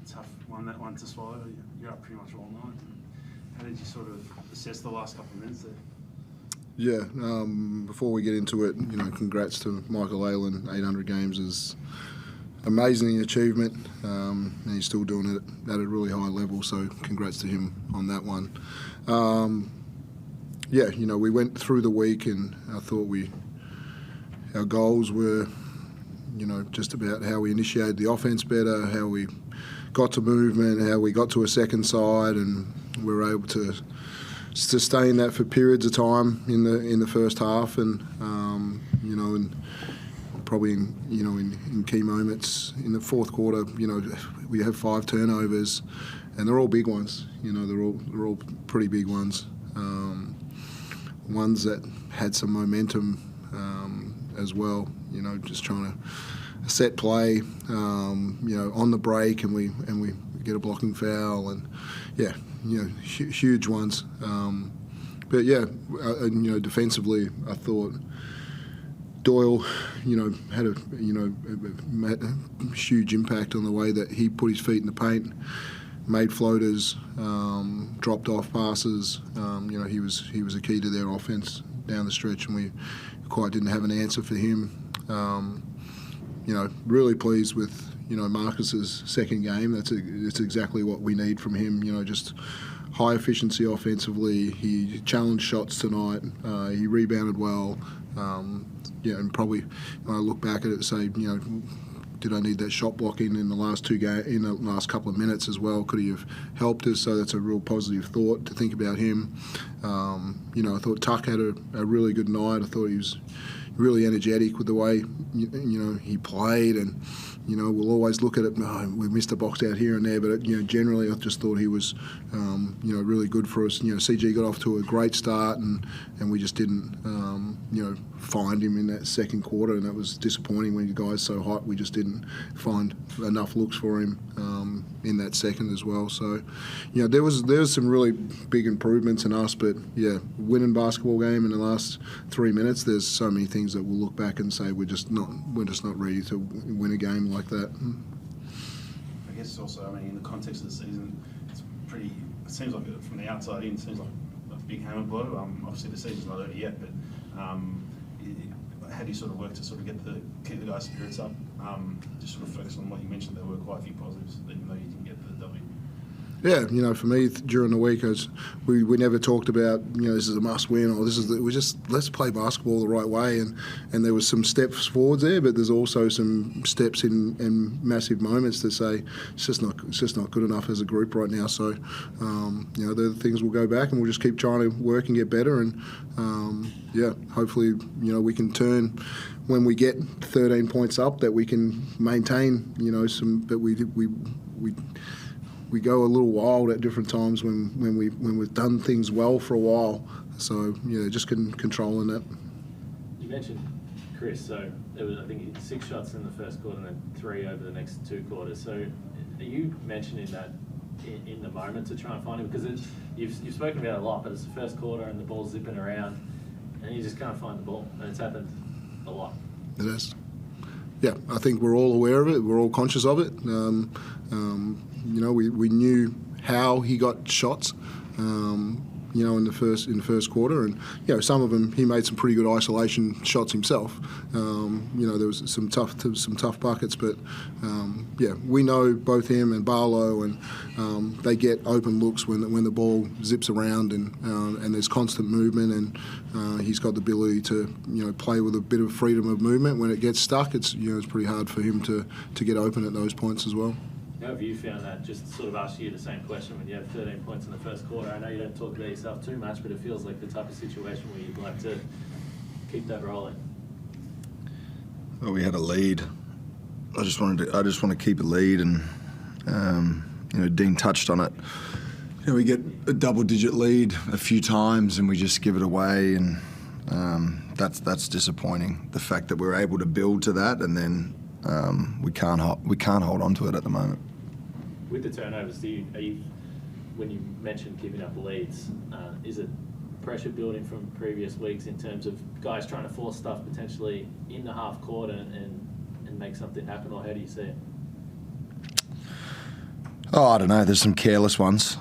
tough one, that one to swallow. You're up pretty much all night. How did you sort of assess the last couple of minutes there? Yeah, before we get into it, congrats to Michael Aylan. 800 games is amazing achievement, and he's still doing it at a really high level, so congrats to him on that one. Yeah, we went through the week and I thought our goals were, just about how we initiated the offense better, how we got to movement, how we got to a second side, and we were able to sustain that for periods of time in the first half, and and probably in key moments in the fourth quarter, we have 5 turnovers, and they're all big ones. They're all pretty big ones. Ones that had some momentum as well. Just trying to set play, on the break, and we get a blocking foul, and yeah, huge ones. But yeah, defensively, I thought Doyle, had a huge impact on the way that he put his feet in the paint, made floaters, dropped off passes. He was a key to their offense down the stretch, and we quite didn't have an answer for him. Really pleased with Marcus's second game. It's exactly what we need from him. Just high efficiency offensively. He challenged shots tonight. He rebounded well. And probably when I look back at it, say, did I need that shot blocking in the last in the last couple of minutes as well? Could he have helped us? So that's a real positive thought to think about him. I thought Tuck had a really good night. I thought he was really energetic with the way he played, and we'll always look at it. We missed a box out here and there, but generally I just thought he was really good for us. CG got off to a great start, and we just didn't find him in that second quarter, and that was disappointing when the guy's so hot. We just didn't find enough looks for him in that second as well. So there was some really big improvements in us, but yeah, winning basketball game in the last 3 minutes, there's so many things that we'll look back and say we're just not ready to win a game like that. I guess also, in the context of the season, it seems like from the outside in, it seems like a big hammer blow. Obviously the season's not over yet, but how do you sort of work to sort of keep the guys' spirits up? Just sort of focus on what you mentioned. There were quite a few positives, even though you didn't get the W. Yeah, for me during the week, we never talked about this is a must win, or we just let's play basketball the right way, and there was some steps forwards there, but there's also some steps in massive moments to say it's just not good enough as a group right now. So they're the things we'll go back and we'll just keep trying to work and get better, and hopefully we can turn when we get 13 points up, that we can maintain but we go a little wild at different times when we've done things well for a while. So just controlling that. You mentioned Chris, so there was, I think, 6 shots in the first quarter and then 3 over the next 2 quarters. So are you mentioning that in the moment to try and find him? Because you've spoken about it a lot, but it's the first quarter and the ball's zipping around and you just can't find the ball, and it's happened a lot. It is. Yeah, I think we're all aware of it. We're all conscious of it. We knew how he got shots, in the first quarter, and some of them he made some pretty good isolation shots himself. There was some tough buckets, but we know both him and Barlow, and they get open looks when the ball zips around, and there's constant movement, and he's got the ability to play with a bit of freedom of movement. When it gets stuck, it's pretty hard for him to get open at those points as well. How have you found that? Just to sort of ask you the same question when you have 13 points in the first quarter. I know you don't talk about yourself too much, but it feels like the type of situation where you'd like to keep that rolling. Well, we had a lead. I just want to keep a lead, and Dean touched on it. We get a double-digit lead a few times, and we just give it away, and that's disappointing. The fact that we're able to build to that, and then we can't hold on to it at the moment. With the turnovers, when you mentioned giving up leads, is it pressure building from previous weeks in terms of guys trying to force stuff potentially in the half court and make something happen, or how do you see it? Oh, I don't know. There's some careless ones.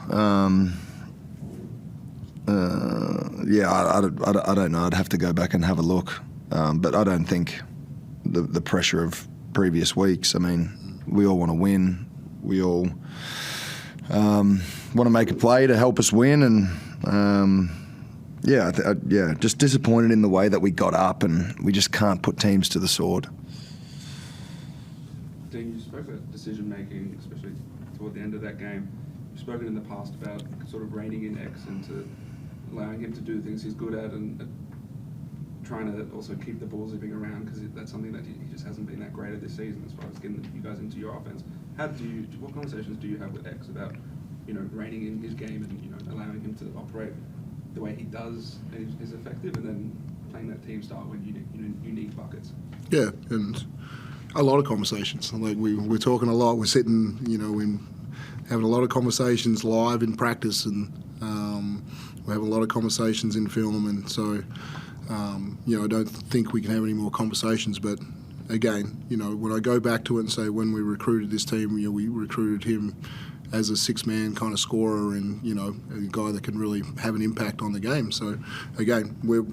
Yeah, I don't know. I'd have to go back and have a look. But I don't think the pressure of previous weeks. I mean, we all want to win. We all want to make a play to help us win. And yeah, just disappointed in the way that we got up, and we just can't put teams to the sword. Dean, you spoke about decision making, especially toward the end of that game. You've spoken in the past about sort of reining in X and to allowing him to do things he's good at, and trying to also keep the ball zipping around, because that's something that he just hasn't been that great at this season as far as getting you guys into your offense. What conversations do you have with X about, reining in his game and, allowing him to operate the way he does is effective, and then playing that team style when you need buckets? Yeah, and a lot of conversations. Like we're talking a lot. We're sitting, we're having a lot of conversations live in practice, and we're having a lot of conversations in film. And so, I don't think we can have any more conversations. But again, when I go back to it and say when we recruited this team, we recruited him as a six-man kind of scorer, and a guy that can really have an impact on the game. So again, we're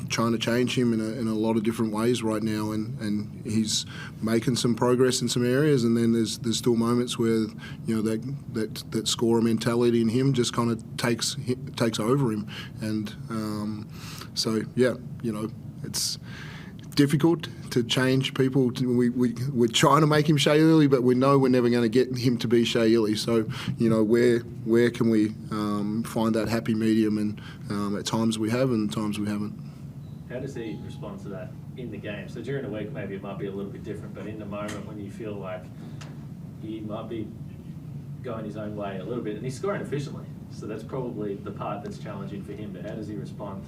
trying to change him in a lot of different ways right now, and he's making some progress in some areas, and then there's still moments where that scorer mentality in him just kind of takes over him, and so yeah, it's difficult to change people. We're trying to make him Shea Ili, but we know we're never going to get him to be Shea Ili. So, where can we find that happy medium? And at times we have, and at times we haven't. How does he respond to that in the game? So during the week, maybe it might be a little bit different, but in the moment when you feel like he might be going his own way a little bit, and he's scoring efficiently, so that's probably the part that's challenging for him. But how does he respond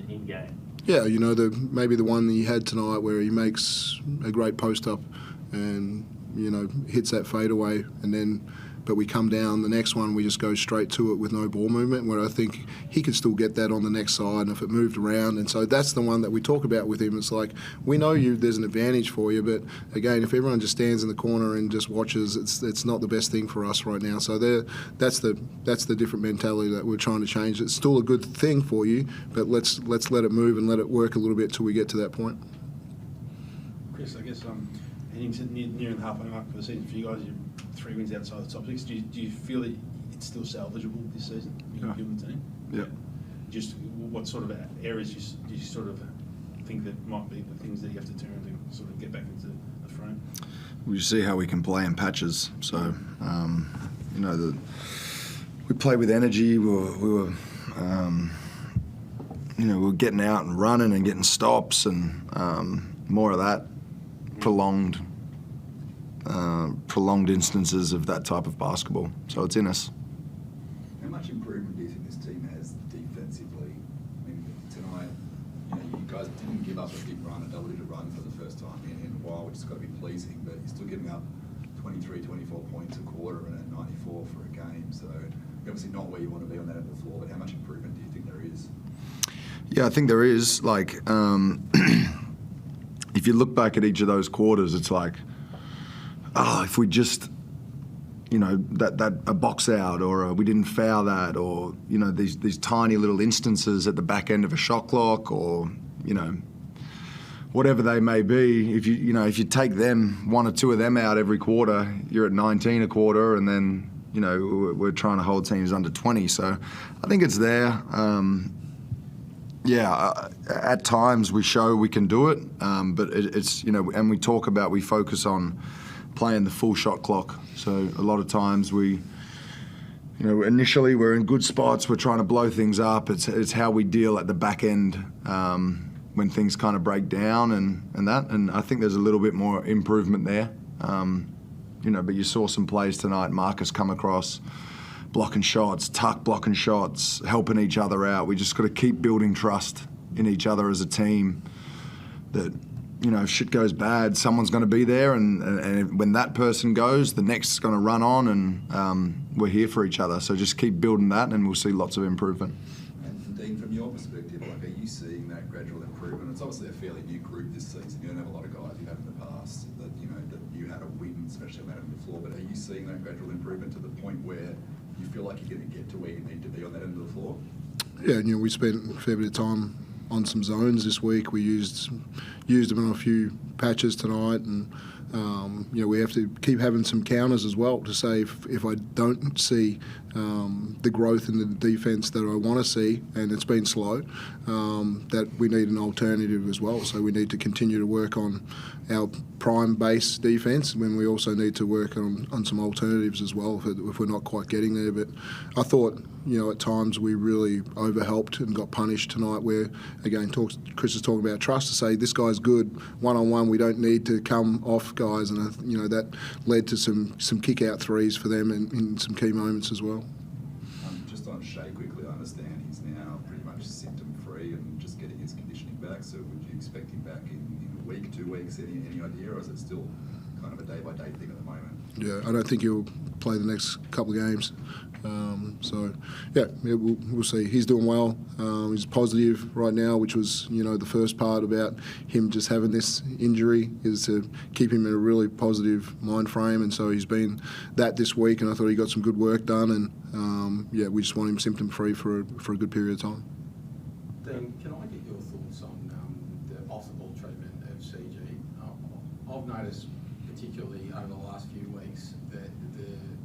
in game? Yeah, maybe the one that he had tonight where he makes a great post up and, hits that fadeaway, but we come down. The next one, we just go straight to it with no ball movement, where I think he could still get that on the next side, and if it moved around. And so that's the one that we talk about with him. It's like, we know there's an advantage for you, but again, if everyone just stands in the corner and just watches, it's not the best thing for us right now. So that's the different mentality that we're trying to change. It's still a good thing for you, but let's let it move and let it work a little bit till we get to that point. Chris, I guess heading to near the halfway mark for the season for you guys, you're 3 wins outside the top 6. Do you feel that it's still salvageable this season? You can build the team. Yeah. Just what sort of areas do you sort of think that might be the things that you have to turn to sort of get back into the frame? We see how we can play in patches. So, we play with energy. We were getting out and running and getting stops, and more of that prolonged instances of that type of basketball. So it's in us. How much improvement do you think this team has defensively? I mean, tonight, you guys didn't give up a big run, a double-digit run for the first time in a while, which has got to be pleasing, but you're still giving up 23, 24 points a quarter and at 94 for a game. So obviously not where you want to be on that end of the floor, but how much improvement do you think there is? Yeah, I think there is. Like, if you look back at each of those quarters, it's like, if we just, that a box out, or we didn't foul that, or these tiny little instances at the back end of a shot clock, or whatever they may be. If you take them, one or two of them out every quarter, you're at 19 a quarter, and then we're trying to hold teams under 20. So I think it's there. At times we show we can do it, but it's and we focus on playing the full shot clock. So a lot of times we, initially we're in good spots, we're trying to blow things up. It's how we deal at the back end when things kind of break down and that. And I think there's a little bit more improvement there. But you saw some plays tonight, Marcus come across, blocking shots, Tuck blocking shots, helping each other out. We just got to keep building trust in each other as a team that, if shit goes bad, someone's going to be there, and when that person goes, the next is going to run on, and we're here for each other. So just keep building that, and we'll see lots of improvement. And Dean, from your perspective, are you seeing that gradual improvement? It's obviously a fairly new group this season. You don't have a lot of guys you've had in the past that you had a win especially on that end of the floor. But are you seeing that gradual improvement to the point where you feel like you're going to get to where you need to be on that end of the floor? Yeah, we spent a fair bit of time on some zones this week. We used them on a few patches tonight, and we have to keep having some counters as well to say if I don't see the growth in the defence that I want to see, and it's been slow, that we need an alternative as well. So we need to continue to work on our prime base defence, when we also need to work on some alternatives as well if we're not quite getting there. But I thought, at times we really overhelped and got punished tonight, where, again, Chris is talking about trust, to say this guy's good one-on-one, we don't need to come off guys, and that led to some kick-out threes for them in some key moments as well. Just on Shea quickly, I understand he's now pretty much symptom-free and just getting his conditioning back, so would you expect him back in a week, 2 weeks, any idea, or is it still kind of a day-by-day thing at the moment? Yeah, I don't think he'll play the next couple of games. We'll see. He's doing well. He's positive right now, which was, the first part about him just having this injury, is to keep him in a really positive mind frame. And so he's been that this week, and I thought he got some good work done. And we just want him symptom-free for a good period of time. Dean, can I get your thoughts on the possible treatment of CG? I've noticed, particularly over the last few weeks, that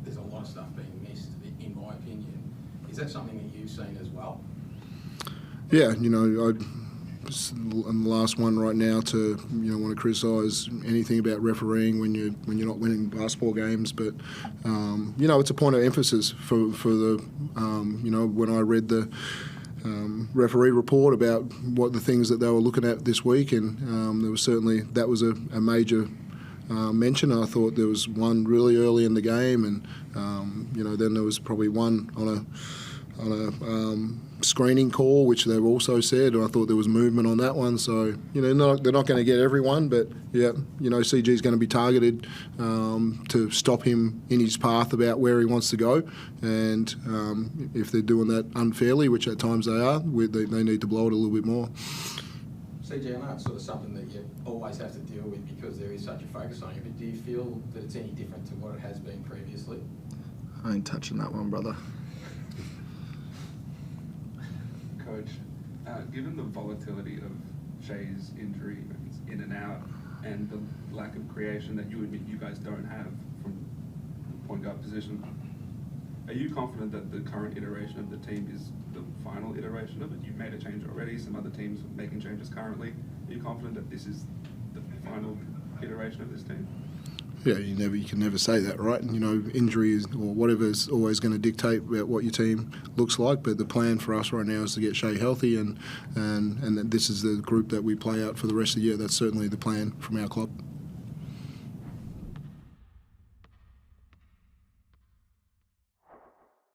there's a lot of stuff being missed, in my opinion. Is that something that you've seen as well? Yeah, I'm the last one right now to want to criticise anything about refereeing when you're not winning basketball games, but it's a point of emphasis for the when I read the referee report about what the things that they were looking at this week, and there was certainly that was a major mention. I thought there was one really early in the game, and then there was probably one on a screening call, which they've also said, and I thought there was movement on that one. So they're not going to get everyone, but CG is going to be targeted to stop him in his path about where he wants to go, and if they're doing that unfairly, which at times they are, they need to blow it a little bit more. CG, I know it's sort of something that you always have to deal with because there is such a focus on you, but do you feel that it's any different to what it has been previously? I ain't touching that one, brother. Coach, given the volatility of Shea's injury, in and out, and the lack of creation that you admit you guys don't have from point guard position, are you confident that the current iteration of the team is the final iteration of it? You've made a change already, some other teams are making changes currently. Are you confident that this is the final iteration of this team? Yeah, you can never say that, right? Injuries or whatever is always going to dictate about what your team looks like. But the plan for us right now is to get Shea healthy, and that this is the group that we play out for the rest of the year. That's certainly the plan from our club.